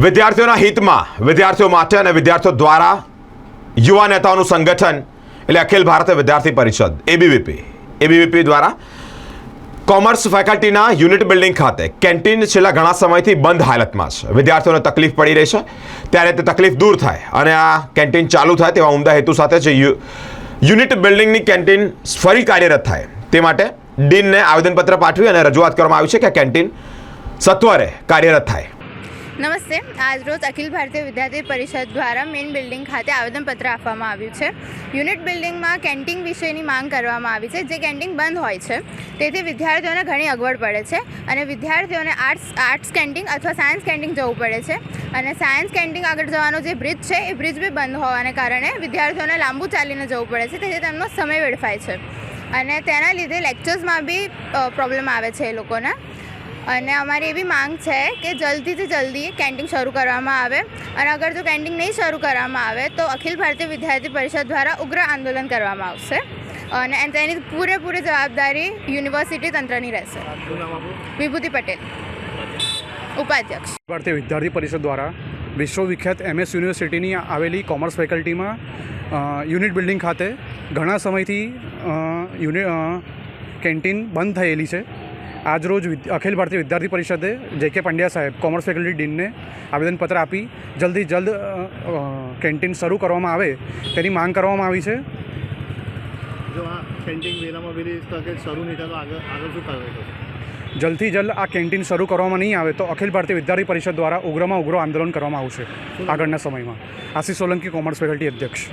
વિદ્યાર્થીઓના હિતમાં વિદ્યાર્થીઓ માટે અને વિદ્યાર્થીઓ દ્વારા યુવા નેતાઓનું સંગઠન એટલે અખિલ ભારતીય વિદ્યાર્થી પરિષદ એબીવીપી દ્વારા કોમર્સ ફેકલ્ટીના યુનિટ બિલ્ડિંગ ખાતે કેન્ટીન છેલ્લા ઘણા સમયથી બંધ હાલતમાં છે. વિદ્યાર્થીઓને તકલીફ પડી રહી છે, ત્યારે તે તકલીફ દૂર થાય અને આ કેન્ટીન ચાલુ થાય તેવા ઉમદા હેતુ સાથે જે યુનિટ બિલ્ડિંગની કેન્ટીન ફરી કાર્યરત થાય તે માટે ડીનને આવેદનપત્ર પાઠવી અને રજૂઆત કરવામાં આવી છે કે કેન્ટીન સત્વરે કાર્યરત થાય. નમસ્તે. આજરોજ અખિલ ભારતીય વિદ્યાર્થી પરિષદ દ્વારા મેઇન બિલ્ડિંગ ખાતે આવેદનપત્ર આપવામાં આવ્યું છે. યુનિટ બિલ્ડિંગમાં કેન્ટીન વિશેની માંગ કરવામાં આવી છે, જે કેન્ટીન બંધ હોય છે, તેથી વિદ્યાર્થીઓને ઘણી અગવડ પડે છે અને વિદ્યાર્થીઓને આર્ટ્સ કેન્ટીન અથવા સાયન્સ કેન્ટીન જવું પડે છે અને સાયન્સ કેન્ટીન આગળ જવાનો જે બ્રિજ છે એ બ્રિજ બી બંધ હોવાને કારણે વિદ્યાર્થીઓને લાંબુ ચાલીને જવું પડે છે, તેથી તેમનો સમય વેડફાય છે અને તેના લીધે લેક્ચર્સમાં બી પ્રોબ્લેમ આવે છે એ લોકોને. અને અમારી એવી માંગ છે કે જલ્દીથી જલ્દી કેન્ટીન શરૂ કરવામાં આવે અને અગર જો કેન્ટીન નહીં શરૂ કરવામાં આવે તો અખિલ ભારતીય વિદ્યાર્થી પરિષદ દ્વારા ઉગ્ર આંદોલન કરવામાં આવશે અને તેની પૂરેપૂરી જવાબદારી યુનિવર્સિટી તંત્રની રહેશે. વિભૂતિ પટેલ, ઉપાધ્યક્ષ. ભારતીય વિદ્યાર્થી પરિષદ દ્વારા વિશ્વવિખ્યાત MS યુનિવર્સિટીની આવેલી કોમર્સ ફેકલ્ટીમાં યુનિટ બિલ્ડિંગ ખાતે ઘણા સમયથી કેન્ટીન બંધ થયેલી છે. આજરોજ અખિલ ભારતીય વિદ્યાર્થી પરિષદે JK પંડ્યા સાહેબ કોમર્સ ફેકલ્ટી ડીનને આવેદનપત્ર આપી જલ્દી જલ્દ કેન્ટીન શરૂ કરવામાં આવે તેની માંગ કરવામાં આવી છે. જો આ કેન્ટીન વેલામાં વેલી તકે શરૂ નહીં થાય તો આગળ શું કાર્યવાહી કરશે? જલ્દથી જલ્દ આ કેન્ટીન શરૂ કરવામાં નહીં આવે તો અખિલ ભારતીય વિદ્યાર્થી પરિષદ દ્વારા ઉગ્રમાં ઉગ્ર આંદોલન કરવામાં આવશે આગળના સમયમાં. આશીષ સોલંકી, કોમર્સ ફેકલ્ટી અધ્યક્ષ.